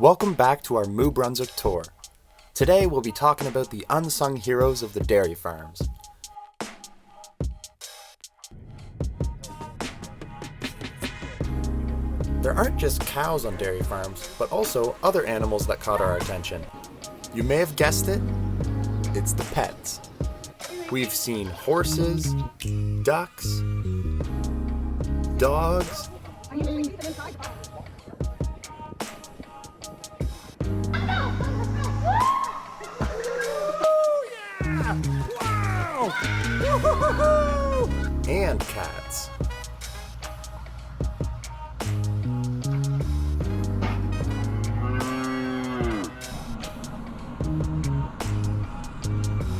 Welcome back to our MOO Brunswick tour. Today we'll be talking about the unsung heroes of the dairy farms. There aren't just cows on dairy farms, but also other animals that caught our attention. You may have guessed it, it's the pets. We've seen horses, ducks, dogs, and cats.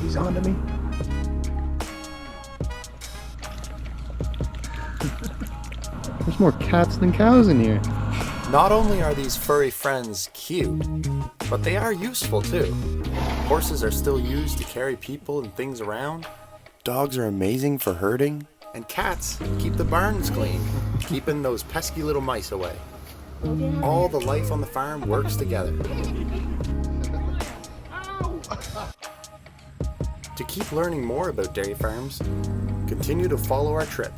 He's on to me. There's more cats than cows in here. Not only are these furry friends cute, but they are useful too. Horses are still used to carry people and things around. Dogs are amazing for herding. And cats keep the barns clean, keeping those pesky little mice away. All the life on the farm works together. To keep learning more about dairy farms, continue to follow our trip.